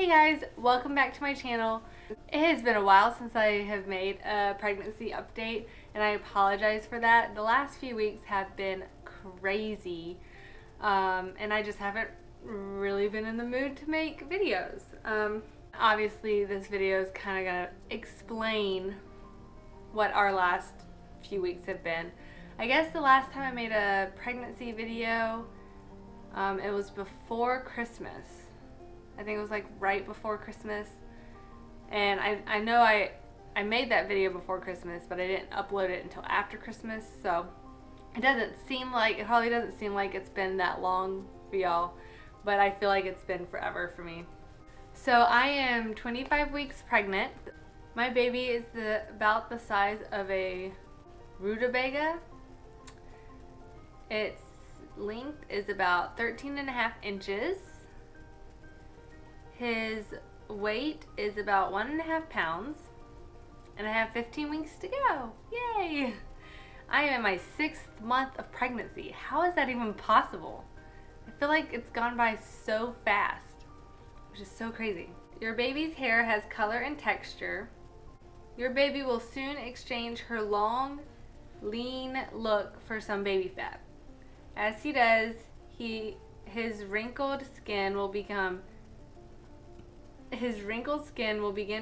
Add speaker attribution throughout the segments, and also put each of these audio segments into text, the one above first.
Speaker 1: Hey guys, welcome back to my channel. It has been a while since I have made a pregnancy update and I apologize for that. The last few weeks have been crazy and I just haven't really been in the mood to make videos. Obviously this video is kind of going to explain what our last few weeks have been. I guess the last time I made a pregnancy video, it was before Christmas. I think it was like right before Christmas. And I know I made that video before Christmas, but I didn't upload it until after Christmas. So it probably doesn't seem like it's been that long for y'all, but I feel like it's been forever for me. So I am 25 weeks pregnant. My baby is about the size of a rutabaga. Its length is about 13.5 inches. His weight is about 1.5 pounds, and I have 15 weeks to go. Yay! I am in my 6th month of pregnancy. How is that even possible? I feel like it's gone by so fast, which is so crazy. Your baby's hair has color and texture. Your baby will soon exchange her long, lean look for some baby fat. As he does, his wrinkled skin will begin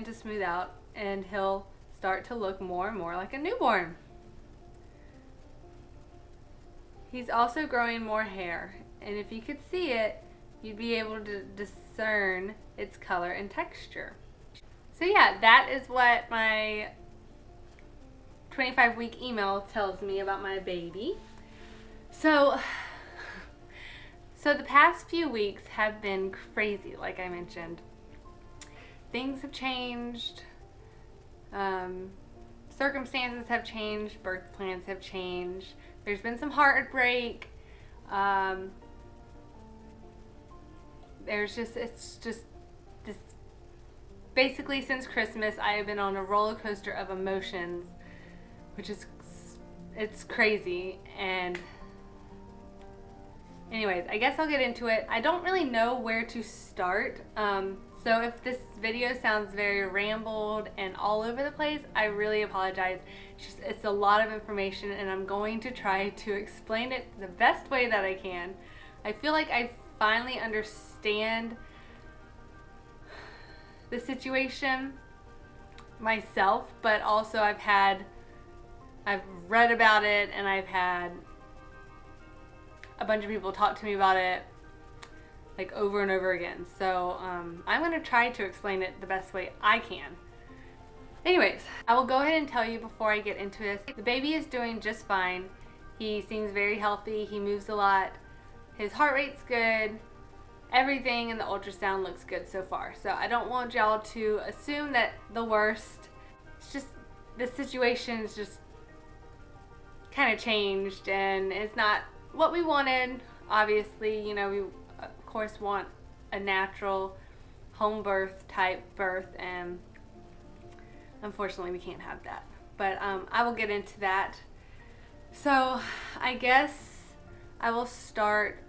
Speaker 1: to smooth out, and he'll start to look more and more like a newborn. He's also growing more hair, and if you could see it, you'd be able to discern its color and texture. So yeah, that is what my 25-week email tells me about my baby. So the past few weeks have been crazy, like I mentioned. Things have changed, circumstances have changed, birth plans have changed, there's been some heartbreak, basically since Christmas I have been on a roller coaster of emotions, which is, it's crazy. And anyways, I guess I'll get into it. I don't really know where to start. So if this video sounds very rambled and all over the place, I really apologize. It's a lot of information and I'm going to try to explain it the best way that I can. I feel like I finally understand the situation myself, but also I've read about it and I've had a bunch of people talk to me about it like over and over again. So I'm going to try to explain it the best way I can. Anyways, I will go ahead and tell you before I get into this. The baby is doing just fine. He seems very healthy. He moves a lot. His heart rate's good. Everything in the ultrasound looks good so far. So I don't want y'all to assume that the worst. It's just, the situation's just kind of changed and it's not what we wanted. Obviously, you know, we of course want a natural home birth type birth, and unfortunately we can't have that, but I will get into that. So I guess I will start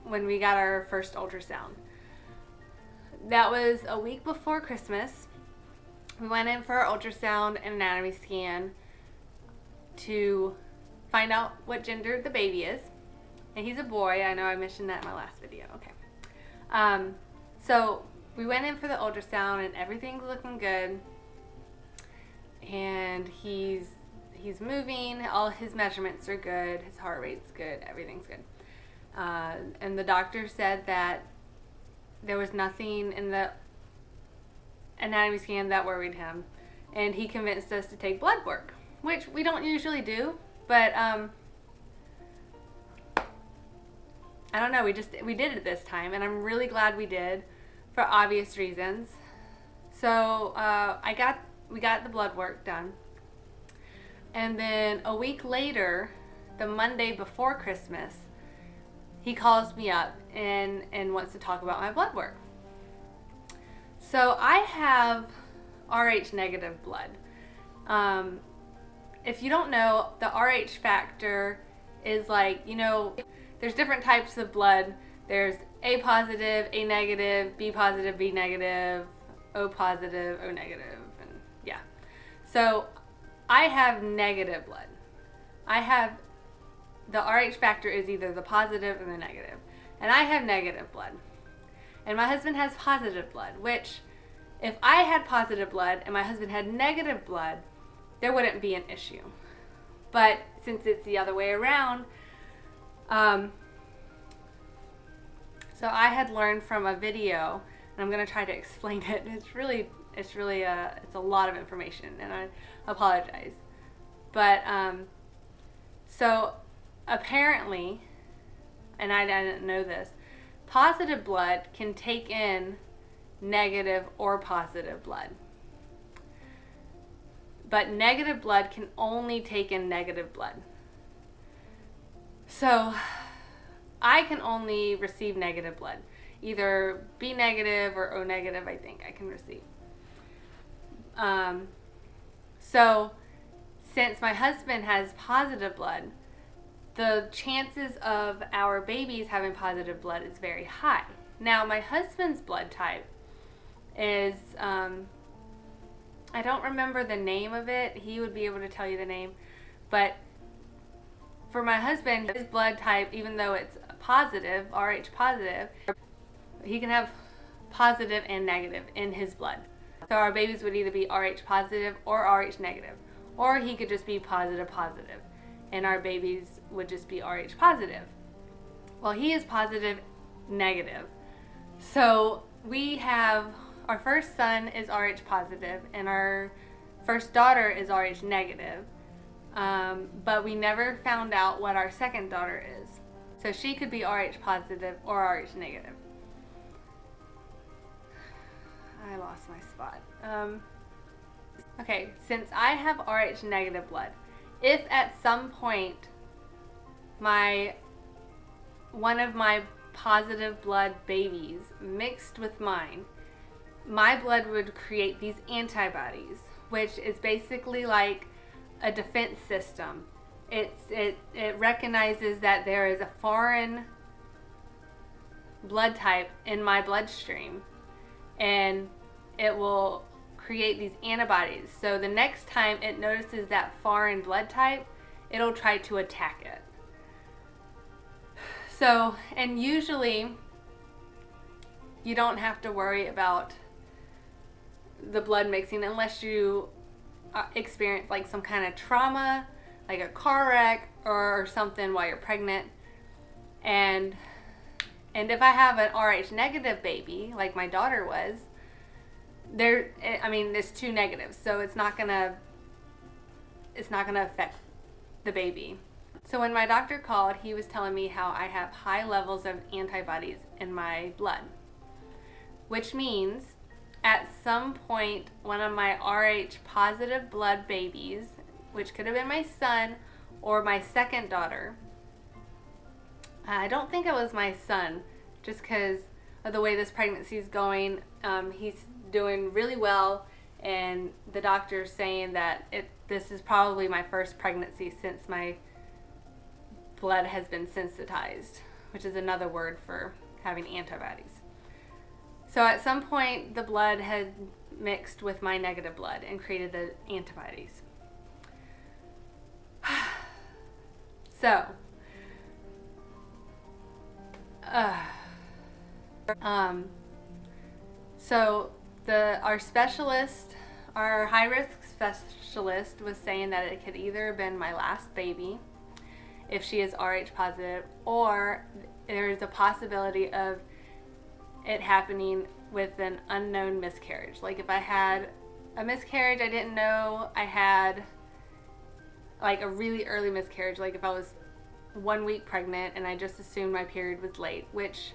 Speaker 1: when we got our first ultrasound. That was a week before Christmas. We went in for our ultrasound and anatomy scan to find out what gender the baby is. And he's a boy. I know I mentioned that in my last video. Okay. So we went in for the ultrasound and everything's looking good. And he's moving. All his measurements are good. His heart rate's good. Everything's good. And the doctor said that there was nothing in the anatomy scan that worried him. And he convinced us to take blood work, which we don't usually do, but I don't know, we did it this time, and I'm really glad we did for obvious reasons. So we got the blood work done, and then a week later, the Monday before Christmas, he calls me up and wants to talk about my blood work. So I have Rh negative blood. If you don't know, the Rh factor is like, you know, there's different types of blood. There's A positive, A negative, B positive, B negative, O positive, O negative, and yeah. So I have negative blood. I have, the Rh factor is either the positive or the negative. And I have negative blood. And my husband has positive blood, which if I had positive blood and my husband had negative blood, there wouldn't be an issue. But since it's the other way around, so I had learned from a video, and I'm going to try to explain it. It's a lot of information, and I apologize. But so apparently, and I didn't know this, positive blood can take in negative or positive blood. But negative blood can only take in negative blood. So I can only receive negative blood. Either B negative or O negative, I think I can receive. So since my husband has positive blood, the chances of our babies having positive blood is very high. Now, my husband's blood type is, I don't remember the name of it. He would be able to tell you the name. But for my husband, his blood type, even though it's positive, Rh positive, he can have positive and negative in his blood. So our babies would either be Rh positive or Rh negative. Or he could just be positive positive, and our babies would just be Rh positive. Well, he is positive negative. So we have, our first son is Rh positive, and our first daughter is Rh negative. But we never found out what our second daughter is. So she could be Rh positive or Rh negative. I lost my spot. Okay, since I have Rh negative blood, if at some point one of my positive blood babies mixed with mine, my blood would create these antibodies, which is basically like a defense system. It recognizes that there is a foreign blood type in my bloodstream, and it will create these antibodies. So the next time it notices that foreign blood type, it'll try to attack it. So, and usually you don't have to worry about the blood mixing unless you experience like some kind of trauma, like a car wreck or something while you're pregnant. And if I have an Rh negative baby, like my daughter was, there's two negatives, so it's not gonna affect the baby. So when my doctor called, he was telling me how I have high levels of antibodies in my blood, which means at some point one of my Rh positive blood babies, which could have been my son or my second daughter, I don't think it was my son, just because of the way this pregnancy is going. He's doing really well, and the doctor's saying that this is probably my first pregnancy since my blood has been sensitized, which is another word for having antibodies. So at some point the blood had mixed with my negative blood and created the antibodies. So our specialist, our high-risk specialist, was saying that it could either have been my last baby, if she is Rh positive, or there is a possibility of it happening with an unknown miscarriage. Like if I had a miscarriage I didn't know I had, like a really early miscarriage, like if I was 1 week pregnant and I just assumed my period was late, which,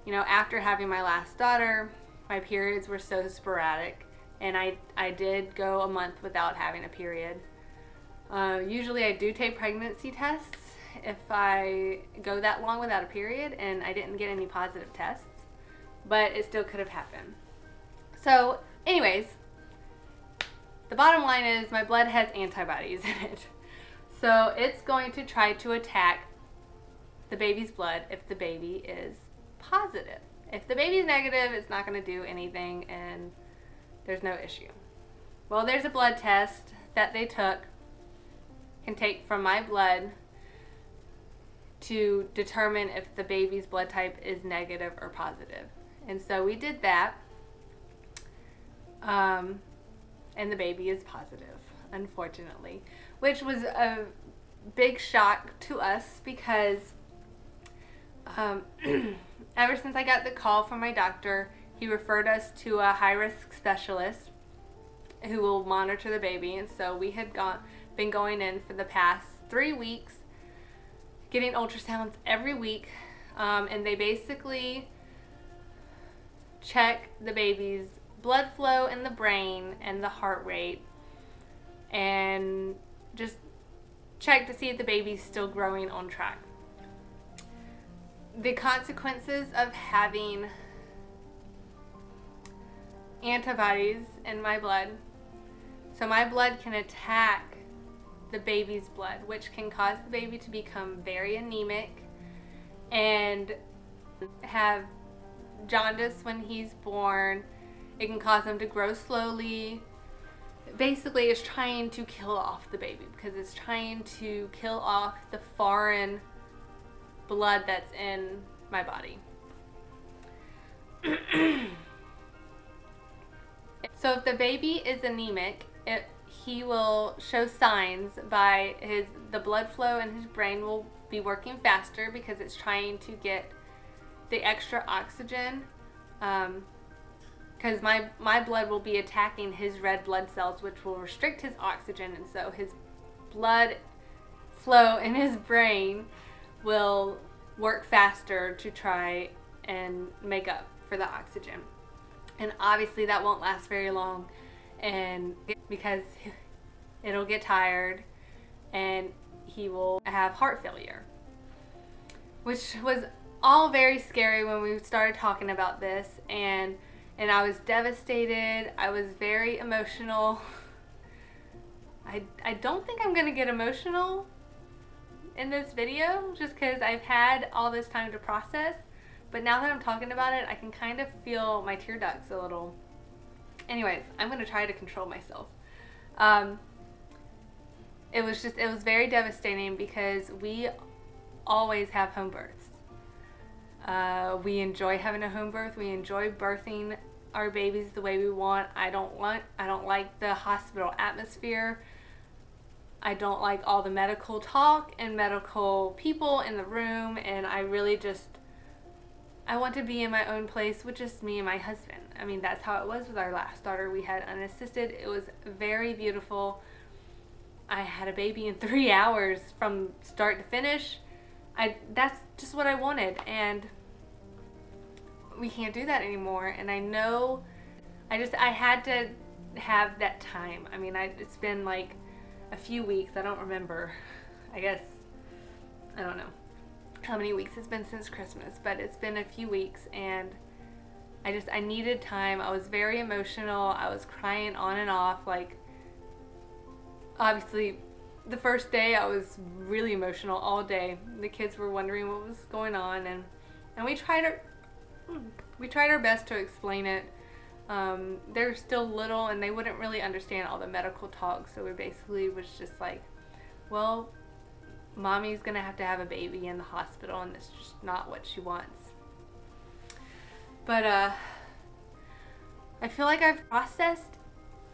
Speaker 1: you know, after having my last daughter, my periods were so sporadic, and I did go a month without having a period. Usually I do take pregnancy tests if I go that long without a period, and I didn't get any positive tests, but it still could have happened. So anyways, the bottom line is my blood has antibodies in it. So it's going to try to attack the baby's blood if the baby is positive. If the baby's negative, it's not going to do anything and there's no issue. Well, there's a blood test that they can take from my blood to determine if the baby's blood type is negative or positive. And so we did that. And the baby is positive, unfortunately, which was a big shock to us because ever since I got the call from my doctor, he referred us to a high-risk specialist who will monitor the baby. And so we had been going in for the past 3 weeks, getting ultrasounds every week, and they basically check the baby's blood flow in the brain and the heart rate, and just check to see if the baby's still growing on track. The consequences of having antibodies in my blood, so my blood can attack the baby's blood, which can cause the baby to become very anemic and have jaundice when he's born. It can cause them to grow slowly. Basically, it's trying to kill off the baby because it's trying to kill off the foreign blood that's in my body. So if the baby is anemic, he will show signs by the blood flow in his brain will be working faster because it's trying to get the extra oxygen. Because my blood will be attacking his red blood cells, which will restrict his oxygen, and so his blood flow in his brain will work faster to try and make up for the oxygen. And obviously that won't last very long, and because it'll get tired and he will have heart failure, which was all very scary when we started talking about this, and I was devastated. I was very emotional. I don't think I'm gonna get emotional in this video just because I've had all this time to process, but now that I'm talking about it, I can kind of feel my tear ducts a little. Anyways, I'm gonna try to control myself. It was very devastating because we always have home births. We enjoy having a home birth. We enjoy birthing our babies the way we want. I don't like the hospital atmosphere. I don't like all the medical talk and medical people in the room, and I want to be in my own place with just me and my husband. I mean, that's how it was with our last daughter. We had unassisted. It was very beautiful. I had a baby in 3 hours from start to finish. That's just what I wanted, and we can't do that anymore. And I know I had to have that time. I mean, it's been like a few weeks. I don't remember. I guess, I don't know how many weeks it's been since Christmas, but it's been a few weeks, and I needed time. I was very emotional. I was crying on and off. Like, obviously, the first day I was really emotional all day. The kids were wondering what was going on, and we tried our best to explain it. They're still little and they wouldn't really understand all the medical talk, so we basically was just like, well, mommy's gonna have to have a baby in the hospital and it's just not what she wants. But I feel like I've processed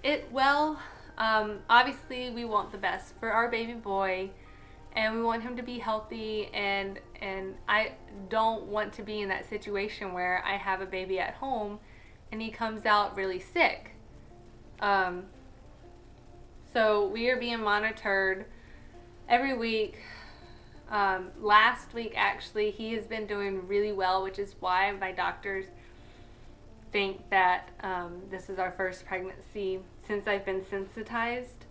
Speaker 1: it well. Obviously we want the best for our baby boy, and we want him to be healthy, and I don't want to be in that situation where I have a baby at home and he comes out really sick. So we are being monitored every week. Last week, actually, he has been doing really well, which is why my doctors think that this is our first pregnancy since I've been sensitized.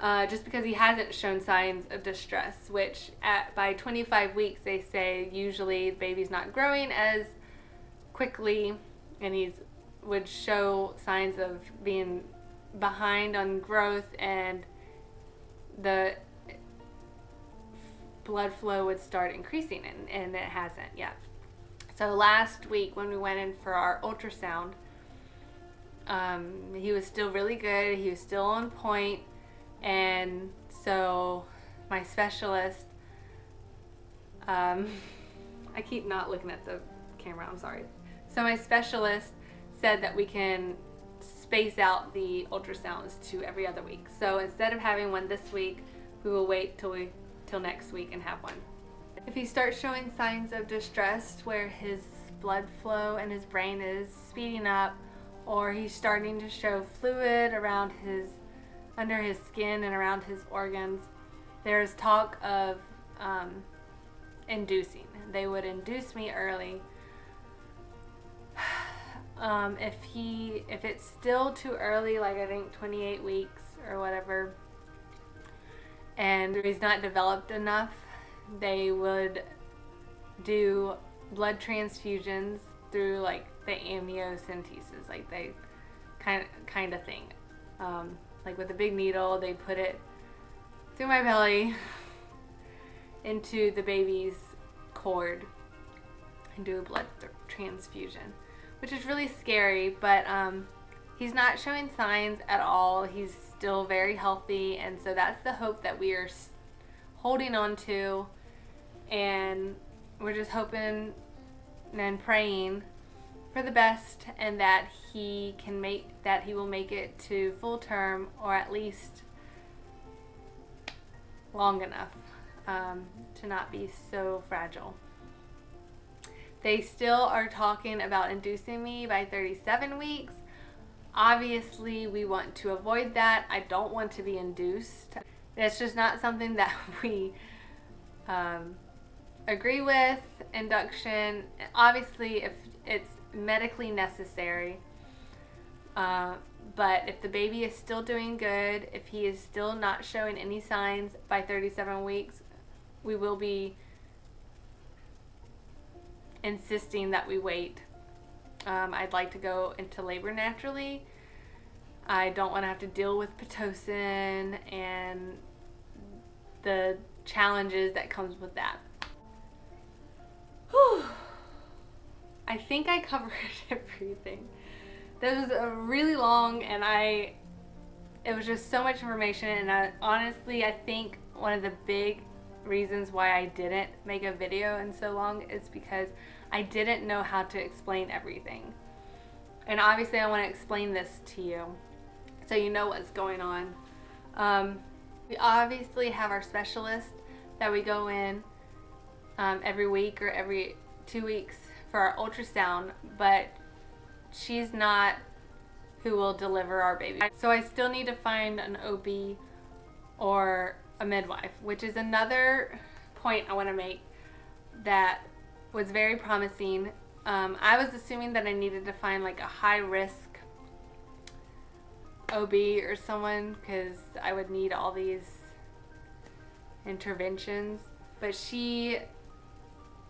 Speaker 1: Just because he hasn't shown signs of distress, which by 25 weeks they say usually the baby's not growing as quickly, and would show signs of being behind on growth, and the blood flow would start increasing, and it hasn't yet. So last week when we went in for our ultrasound, he was still really good. He was still on point. And so my specialist, I keep not looking at the camera, I'm sorry. So my specialist said that we can space out the ultrasounds to every other week. So instead of having one this week, we will wait till next week and have one. If he starts showing signs of distress where his blood flow and his brain is speeding up, or he's starting to show fluid around under his skin and around his organs, there's talk of inducing. They would induce me early. If it's still too early, like I think 28 weeks or whatever, and he's not developed enough, they would do blood transfusions through like the amniocentesis, like they kind of thing. Like with a big needle, they put it through my belly into the baby's cord and do a blood transfusion, which is really scary, but he's not showing signs at all. He's still very healthy, and so that's the hope that we are holding on to, and we're just hoping and praying for the best, and that he will make it to full term, or at least long enough to not be so fragile. They still are talking about inducing me by 37 weeks. Obviously, we want to avoid that. I don't want to be induced. It's just not something that we agree with. Induction, obviously, if it's medically necessary. But if the baby is still doing good, if he is still not showing any signs by 37 weeks, we will be insisting that we wait. I'd like to go into labor naturally. I don't want to have to deal with Pitocin and the challenges that comes with that. Whew. I think I covered everything. This was a really long, and it was just so much information, and honestly, I think one of the big reasons why I didn't make a video in so long is because I didn't know how to explain everything. And obviously I want to explain this to you so you know what's going on. We obviously have our specialist that we go in every week or every 2 weeks for our ultrasound, but she's not who will deliver our baby. So I still need to find an OB or a midwife, which is another point I want to make that was very promising. I was assuming that I needed to find like a high risk OB or someone, because I would need all these interventions, but she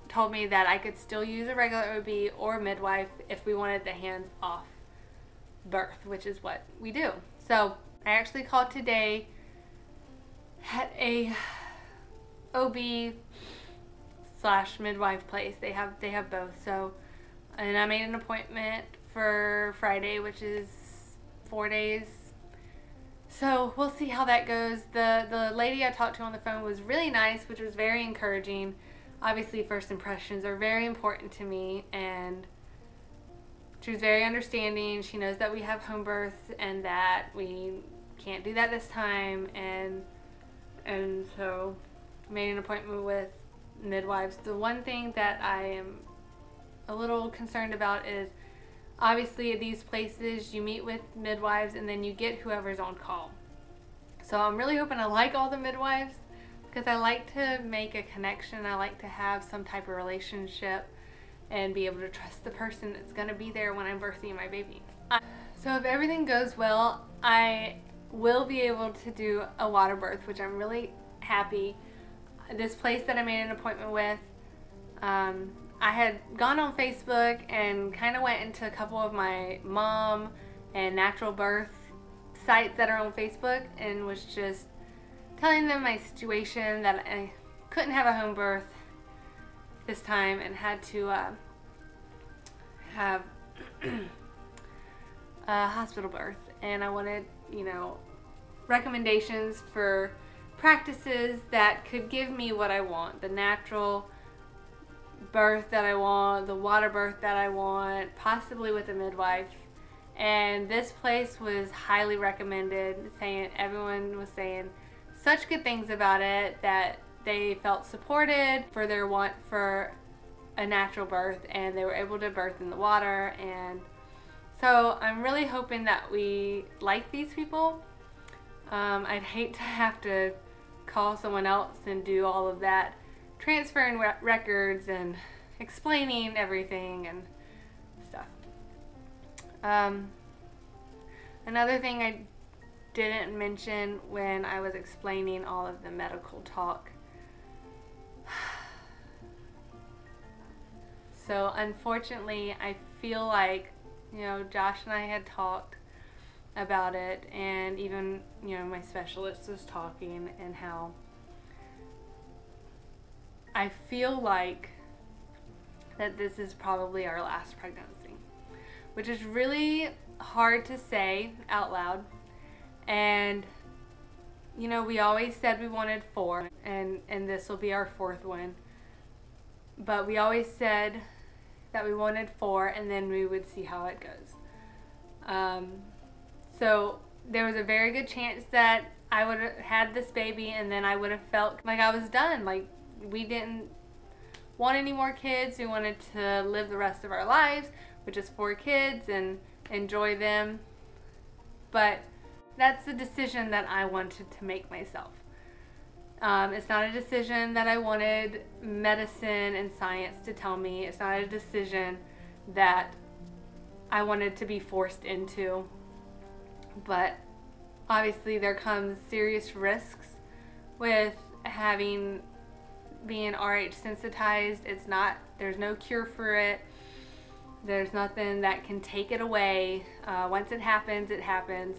Speaker 1: told me that I could still use a regular OB or midwife if we wanted the hands-off birth, which is what we do. So I actually called today at a OB/midwife place. They have both. So, and I made an appointment for Friday, which is 4 days. So we'll see how that goes. The lady I talked to on the phone was really nice, which was very encouraging. Obviously, first impressions are very important to me, and she was very understanding. She knows that we have home births and that we can't do that this time, and so made an appointment with midwives. The one thing that I am a little concerned about is, obviously at these places you meet with midwives and then you get whoever's on call. So I'm really hoping I like all the midwives, because I like to make a connection. I like to have some type of relationship and be able to trust the person that's going to be there when I'm birthing my baby. So if everything goes well, I will be able to do a water birth, which I'm really happy. This place that I made an appointment with, I had gone on Facebook and kind of went into a couple of my mom and natural birth sites that are on Facebook, and was just telling them my situation, that I couldn't have a home birth this time and had to have a hospital birth, and I wanted, you know, recommendations for practices that could give me what I want, the natural birth that I want, the water birth that I want, possibly with a midwife. And this place was highly recommended, saying everyone was saying such good things about it, that they felt supported for their want for a natural birth, and they were able to birth in the water. And so I'm really hoping that we like these people. I'd hate to have to call someone else and do all of that transferring records and explaining everything and stuff. Another thing I didn't mention when I was explaining all of the medical talk. So unfortunately, I feel like, you know, Josh and I had talked about it, and even, you know, my specialist was talking, and how I feel like that this is probably our last pregnancy, which is really hard to say out loud. And, you know, we always said we wanted 4, and this will be our 4th one. But we always said that we wanted 4, and then we would see how it goes. So there was a very good chance that I would have had this baby, and then I would have felt like I was done. Like, we didn't want any more kids. We wanted to live the rest of our lives with just 4 kids and enjoy them. But that's a decision that I wanted to make myself. It's not a decision that I wanted medicine and science to tell me. It's not a decision that I wanted to be forced into. But obviously there comes serious risks with being RH sensitized. There's no cure for it. There's nothing that can take it away. Once it happens, it happens.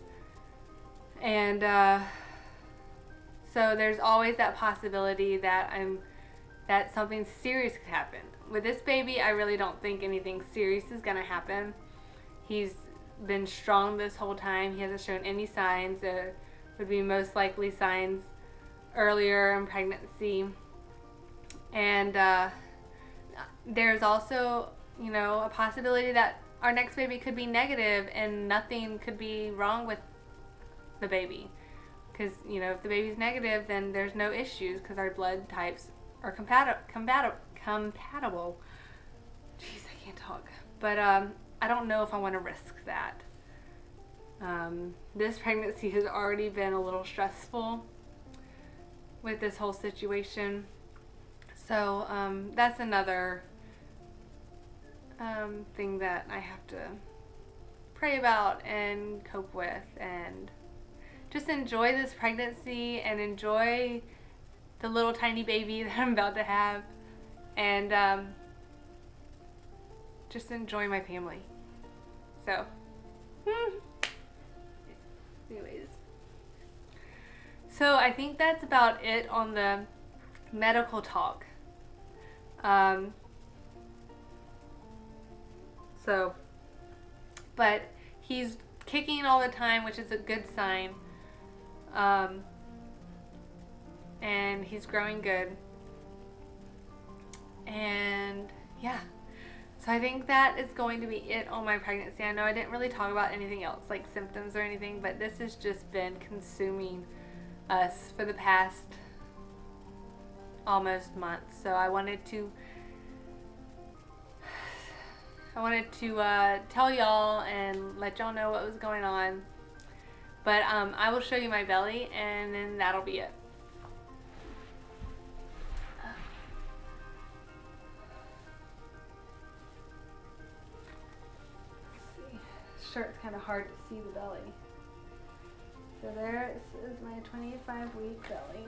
Speaker 1: And so there's always that possibility that something serious could happen. With this baby, I really don't think anything serious is gonna happen. He's been strong this whole time. He hasn't shown any signs. There would be most likely signs earlier in pregnancy. And there's also, you know, a possibility that our next baby could be negative and nothing could be wrong with the baby. Because, you know, if the baby's negative, then there's no issues because our blood types are compatible. Jeez, I can't talk. But I don't know if I want to risk that. This pregnancy has already been a little stressful with this whole situation. So that's another thing that I have to pray about and cope with, and just enjoy this pregnancy and enjoy the little tiny baby that I'm about to have, and just enjoy my family. So, anyways. So I think that's about it on the medical talk. But he's kicking all the time, which is a good sign. And he's growing good. And yeah, so I think that is going to be it on my pregnancy. I know I didn't really talk about anything else, like symptoms or anything, but this has just been consuming us for the past almost month. So I wanted to tell y'all and let y'all know what was going on. But I will show you my belly, and then that'll be it. Let's see. This shirt's kind of hard to see the belly. So there is my 25-week belly.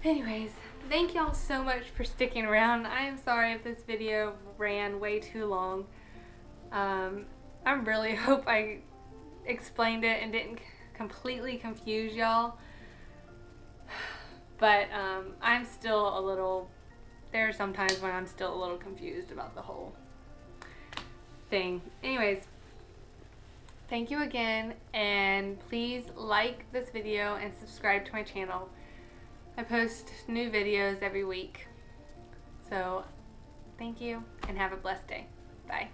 Speaker 1: Anyways, thank y'all so much for sticking around. I am sorry if this video ran way too long. I really hope I explained it and didn't completely confuse y'all. But I'm still a little, there are some times when I'm still a little confused about the whole thing. Anyways, thank you again, and please like this video and subscribe to my channel. I post new videos every week. So thank you and have a blessed day. Bye.